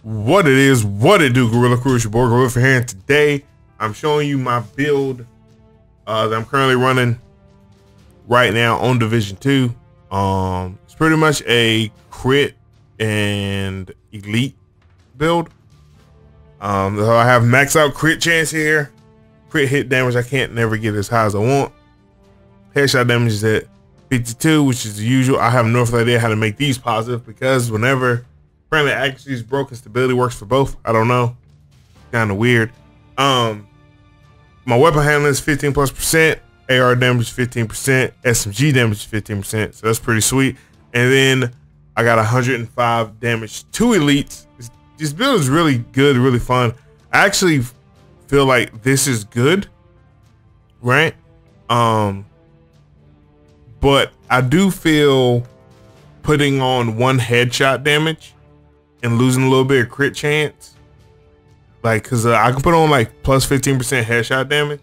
What it is, what it do, Gorilla Crew, it's your boy Gorilla here, and today I'm showing you my build that I'm currently running right now on Division 2. It's pretty much a crit and elite build. So I have max out crit chance here, crit hit damage I can't never get as high as I want. Headshot damage is at 52, which is the usual. I have no idea how to make these positive because whenever friendly accuracy is broken, stability works for both. I don't know. Kind of weird. My weapon handling is 15+%. AR damage 15%. SMG damage 15%. So that's pretty sweet. And then I got 105 damage to elites. This build is really good, really fun. I actually feel like this is good, right? But I do feel putting on one headshot damage and losing a little bit of crit chance, like, cause I can put on like plus 15% headshot damage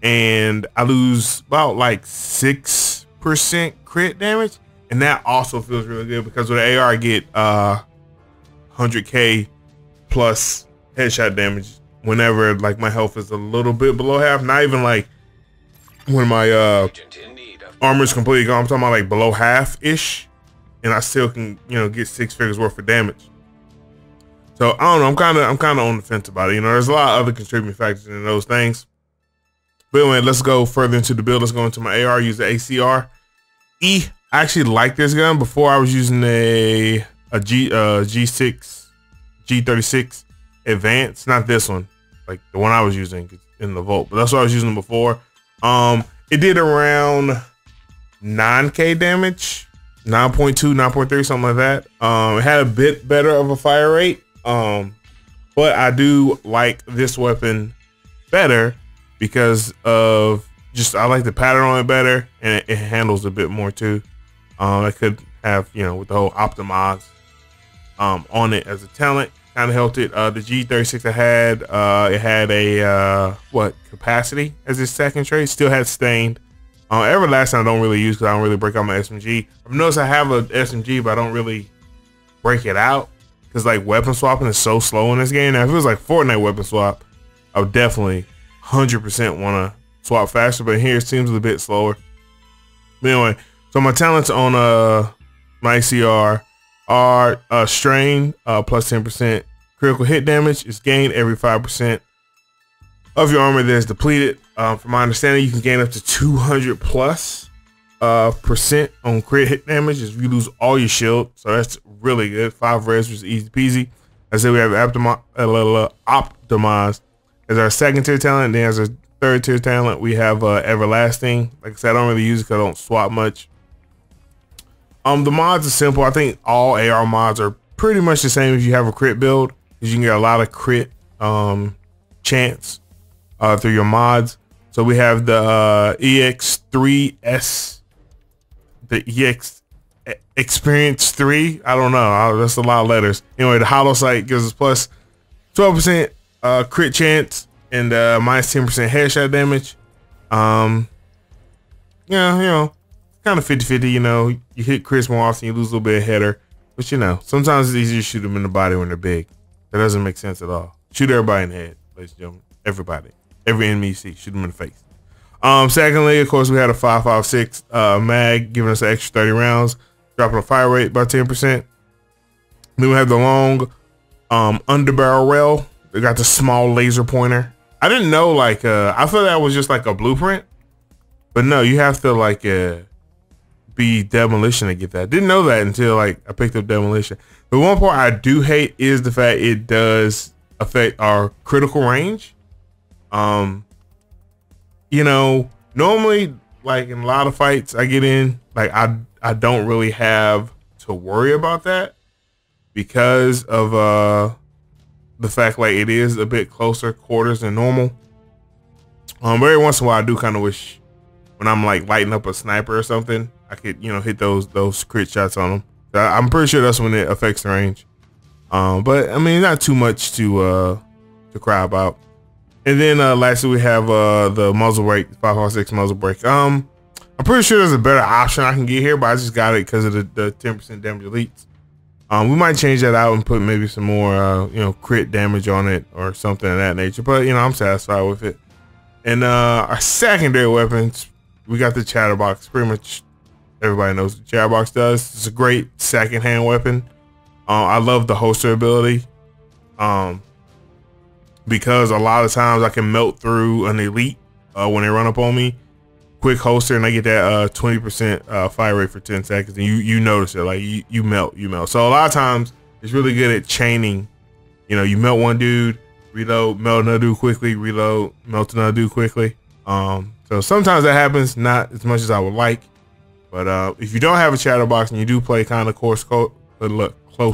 and I lose about like 6% crit damage, and that also feels really good because with the AR I get 100k plus headshot damage whenever like my health is a little bit below half. Not even like when my armor is completely gone. I'm talking about like below half ish, and I still can, you know, get 6 figures worth of damage. So I don't know, I'm kind of on the fence about it. You know, there's a lot of other contributing factors in those things. But anyway, let's go further into the build. Let's go into my AR, use the ACR E. I actually like this gun. Before I was using a G6 G36 Advanced, not this one, like the one I was using in the vault, but that's what I was using before. It did around 9k damage, 9.2, 9.3, something like that. It had a bit better of a fire rate, but I do like this weapon better because of just, I like the pattern on it better, and it handles a bit more too. I could have, you know, with the whole optimize on it as a talent, kind of helped it. The G36 I had, it had a what, capacity as its second trait. Still had stained. Everlasting I don't really use because I don't really break out my SMG. I've noticed I have a SMG, but I don't really break it out because like weapon swapping is so slow in this game. Now if it was like Fortnite weapon swap, I would definitely 100% want to swap faster, but here it seems a bit slower. But anyway, so my talents on my ACR are strain plus 10%. Critical hit damage is gained every 5% of your armor that is depleted. From my understanding, you can gain up to 200 plus percent on crit hit damage if you lose all your shield. So that's really good. 5 res was easy peasy. I said we have optimized as our second tier talent. Then as our third tier talent, we have everlasting. Like I said, I don't really use it because I don't swap much. The mods are simple. I think all AR mods are pretty much the same if you have a crit build, because you can get a lot of crit chance through your mods. So we have the EX3S, the EX Experience 3. I don't know. That's a lot of letters. Anyway, the hollow sight gives us plus 12% crit chance and minus 10% headshot damage. Yeah, you know, kind of 50-50. You know, you hit crits more often, you lose a little bit of header. But you know, sometimes it's easier to shoot them in the body when they're big. That doesn't make sense at all. Shoot everybody in the head, ladies and gentlemen. Everybody. Every enemy you see, shoot them in the face. Secondly, of course, we had a 5.56 mag, giving us an extra 30 rounds, dropping the fire rate by 10%. Then we have the long underbarrel rail. They got the small laser pointer. I didn't know, like, I thought that was just like a blueprint, but no, you have to like be demolition to get that. Didn't know that until like I picked up demolition. The one part I do hate is the fact it does affect our critical range. You know, normally like in a lot of fights I get in, like I don't really have to worry about that because of the fact like it is a bit closer quarters than normal. But every once in a while I do kind of wish when I'm like lighting up a sniper or something, I could, you know, hit those crit shots on them. I'm pretty sure that's when it affects the range. But I mean, not too much to cry about. And then lastly, we have the muzzle brake, 5.6 muzzle brake. I'm pretty sure there's a better option I can get here, but I just got it because of the 10% damage elites. We might change that out and put maybe some more, you know, crit damage on it or something of that nature. But, you know, I'm satisfied with it. And our secondary weapons, we got the Chatterbox. Pretty much everybody knows what the Chatterbox does. It's a great second-hand weapon. I love the holster ability because a lot of times I can melt through an elite when they run up on me. Quick holster, and I get that 20% fire rate for 10 seconds, and you notice it, like you melt. So a lot of times it's really good at chaining. You know, you melt one dude, reload, melt another dude quickly, reload, melt another dude quickly. So sometimes that happens, not as much as I would like, but if you don't have a Chatterbox and you do play kind of close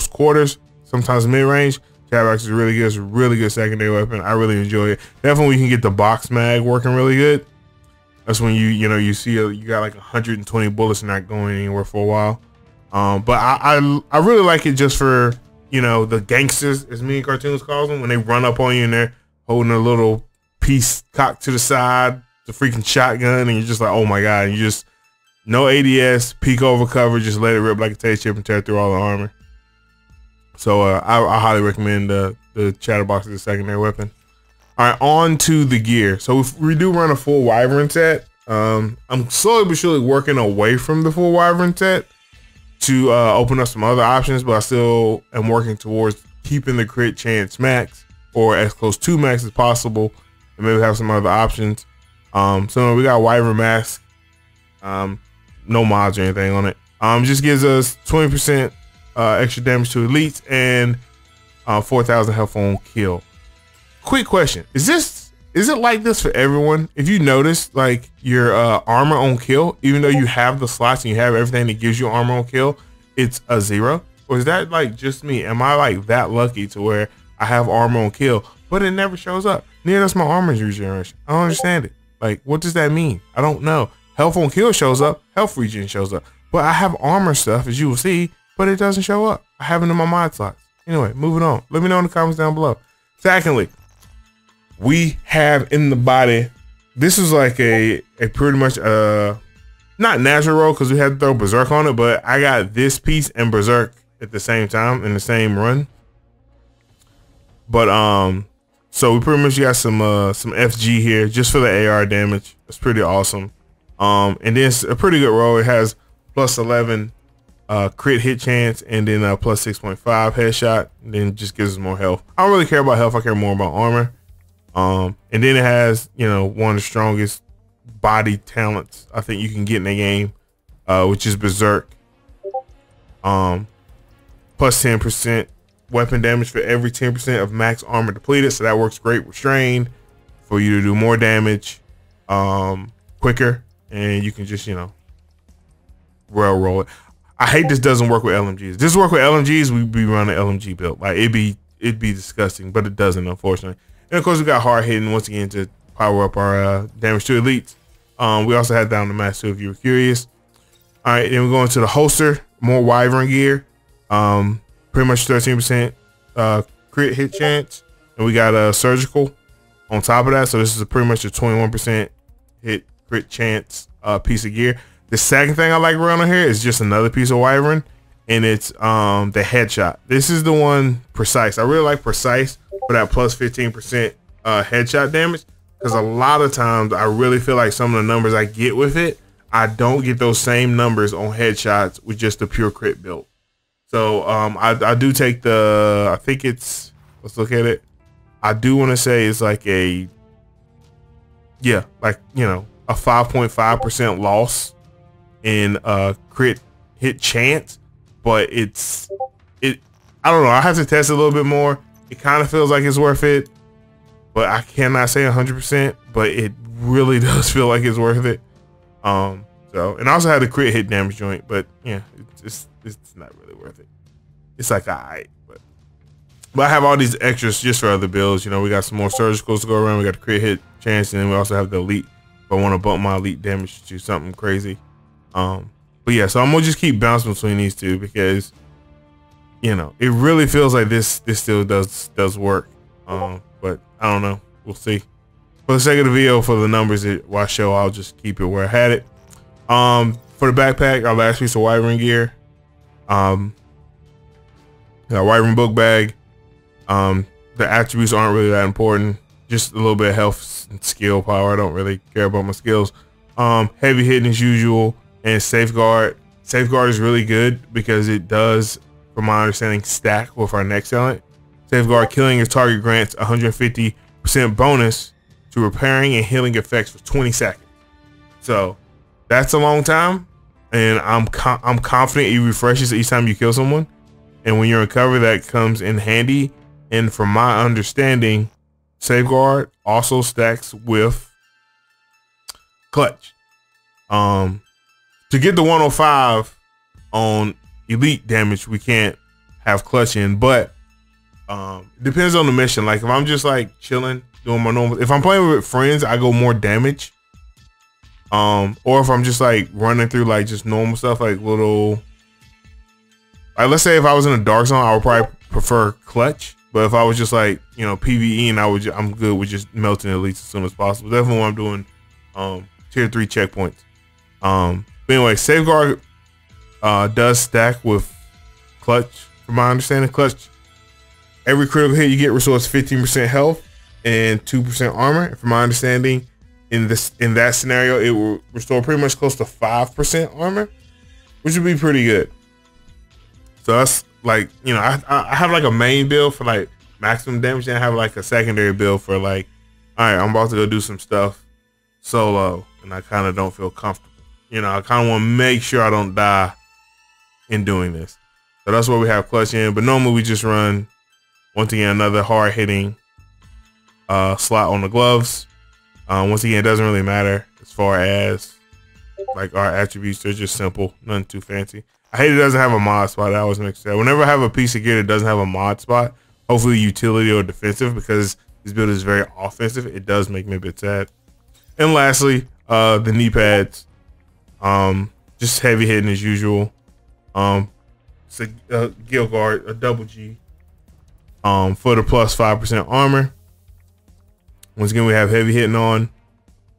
quarters, sometimes mid-range, Chatterbox is really good. It's a really good secondary weapon. I really enjoy it. Definitely, you can get the box mag working really good. That's when you see you got like 120 bullets and not going anywhere for a while. But I really like it just for, you know, the gangsters, as me and Cartoons calls them, when they run up on you and they're holding a little piece cocked to the side, the freaking shotgun, and you're just like, oh my god, and you just no ADS, peek over cover, just let it rip like a taste chip and tear through all the armor. So I highly recommend the Chatterbox as a secondary weapon. All right, on to the gear. So if we do run a full Wyvern set, I'm slowly but surely working away from the full Wyvern set to open up some other options, but I still am working towards keeping the crit chance max or as close to max as possible, and maybe have some other options. So we got Wyvern mask, no mods or anything on it. Just gives us 20% extra damage to elites and 4,000 health on kill. Quick question: is it like this for everyone? If you notice, like your armor on kill, even though you have the slots and you have everything that gives you armor on kill, it's a 0? Or is that like just me? Am I like that lucky to where I have armor on kill, but it never shows up? Neither does my armor regeneration. I don't understand it. Like, what does that mean? I don't know. Health on kill shows up, health regen shows up, but I have armor stuff, as you will see, but it doesn't show up. I have it in my mod slots. Anyway, moving on. Let me know in the comments down below. Secondly, we have in the body, this is like a pretty much not natural roll because we had to throw Berserk on it, but I got this piece and Berserk at the same time in the same run. But so we pretty much got some FG here just for the AR damage. It's pretty awesome. And then it's a pretty good roll. It has plus 11 crit hit chance and then plus 6.5 headshot, and then just gives us more health. I don't really care about health, I care more about armor. And then it has, you know, one of the strongest body talents I think you can get in the game, which is Berserk. Plus 10% weapon damage for every 10% of max armor depleted. So that works great with Strain for you to do more damage quicker, and you can just, you know, roll it. I hate this doesn't work with LMGs. This work with LMGs, we'd be running LMG build. Like it'd be disgusting, but it doesn't, unfortunately. And of course we got hard hitting once again to power up our damage to elites. We also had down the max too, if you were curious. All right, then we're going to the holster, more Wyvern gear. Pretty much 13% crit hit chance, and we got surgical on top of that. So this is pretty much a 21% hit crit chance piece of gear. The second thing I like around on here is just another piece of Wyvern, and it's the headshot. This is the one, Precise. I really like Precise for that plus 15% headshot damage, because a lot of times I really feel like some of the numbers I get with it, I don't get those same numbers on headshots with just the pure crit build. So I do take the, I think it's, let's look at it. I do want to say it's like a, yeah, like, you know, a 5.5% loss in crit hit chance, but I don't know, I have to test it a little bit more. It kind of feels like it's worth it, but I cannot say 100%, but it really does feel like it's worth it. So, and I also had the crit hit damage joint, but yeah, it's not really worth it. It's like alright, but I have all these extras just for other builds. You know, we got some more surgicals to go around. We got the crit hit chance, and then we also have the elite. If I want to bump my elite damage to something crazy. But yeah, so I'm gonna just keep bouncing between these two because, you know, it really feels like this still does work. But I don't know. We'll see. For the sake of the video, for the numbers that I show, I'll just keep it where I had it. For the backpack, our last piece of Wyvern gear. Wyvern book bag. The attributes aren't really that important. Just a little bit of health and skill power. I don't really care about my skills. Heavy hitting as usual, and safeguard. Safeguard is really good because it does, from my understanding, stack with our next talent. Safeguard, killing your target grants 150% bonus to repairing and healing effects for 20 seconds. So that's a long time, and I'm confident it refreshes each time you kill someone. And when you're in cover, that comes in handy. And from my understanding, Safeguard also stacks with Clutch. To get the 105 on elite damage, we can't have Clutch in, but it depends on the mission. Like if I'm just like chilling, doing my normal, if I'm playing with friends, I go more damage. Or if I'm just like running through like just normal stuff, like little, like let's say if I was in a dark zone, I would probably prefer Clutch. But if I was just like, you know, PvE, and I'm good with just melting elites as soon as possible. Definitely when I'm doing tier 3 checkpoints. But anyway, Safeguard does stack with Clutch. From my understanding, Clutch, every critical hit you get restores 15% health and 2% armor. And from my understanding, in that scenario, it will restore pretty much close to 5% armor, which would be pretty good. So that's like, you know, I have like a main build for like maximum damage, and I have like a secondary build for like, all right, I'm about to go do some stuff solo, and I kind of don't feel comfortable. You know, I kind of want to make sure I don't die in doing this. So that's what we have Clutch in. But normally we just run, once again, another hard hitting slot on the gloves. Once again, it doesn't really matter as far as like our attributes. They're just simple, nothing too fancy. I hate it doesn't have a mod spot. That always makes sense. Whenever I have a piece of gear that doesn't have a mod spot, hopefully utility or defensive, because this build is very offensive, it does make me a bit sad. And lastly, the knee pads. Just heavy hitting as usual. It's a Guild Guard, a double G. For the plus 5% armor. Once again, we have heavy hitting on,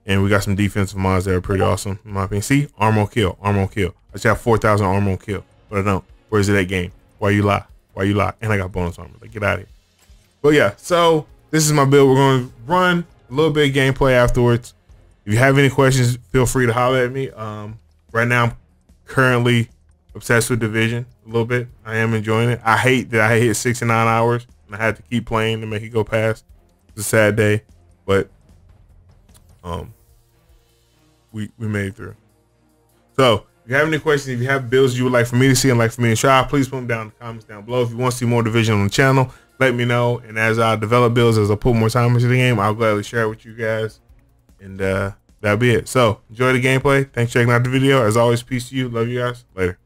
and we got some defensive mods that are pretty awesome in my opinion. See, armor on kill, armor on kill. I just have 4,000 armor on kill, but I don't. Where's it at game? Why you lie? Why you lie? And I got bonus armor. Like, get out of here. But yeah, so this is my build. We're going to run a little bit of gameplay afterwards. If you have any questions, feel free to holler at me. Right now, I'm currently obsessed with Division a little bit. I am enjoying it. I hate that I hit 6 and 9 hours and I had to keep playing to make it go past. It's a sad day, but we made it through. So if you have any questions, if you have builds you would like for me to see and like for me to try, please put them down in the comments down below. If you want to see more Division on the channel, let me know. And as I develop builds, as I put more time into the game, I'll gladly share it with you guys. And that'll be it. So enjoy the gameplay. Thanks for checking out the video. As always, peace to you. Love you guys. Later.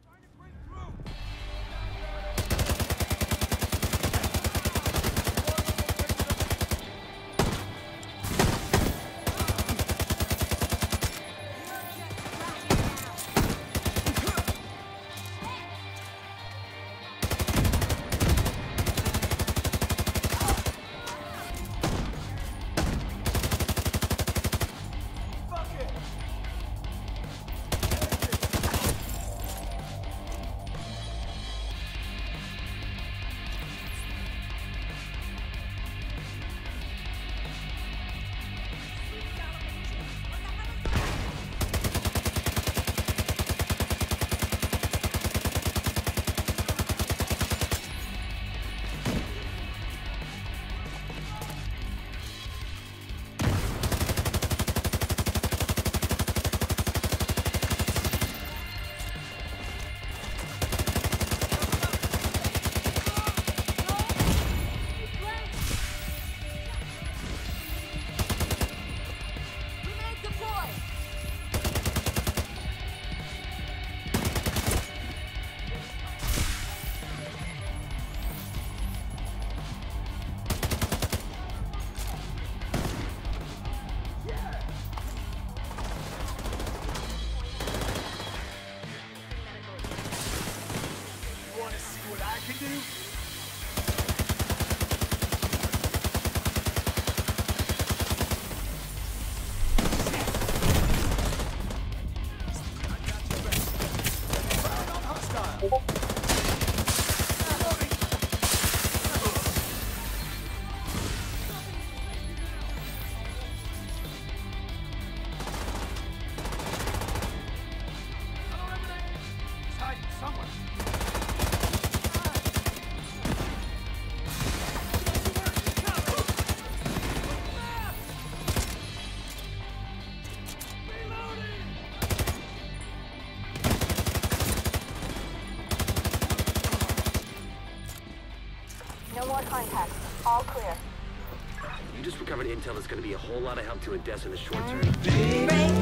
No more contacts. All clear. You just recovered intel that's going to be a whole lot of help to Odessa in the short term.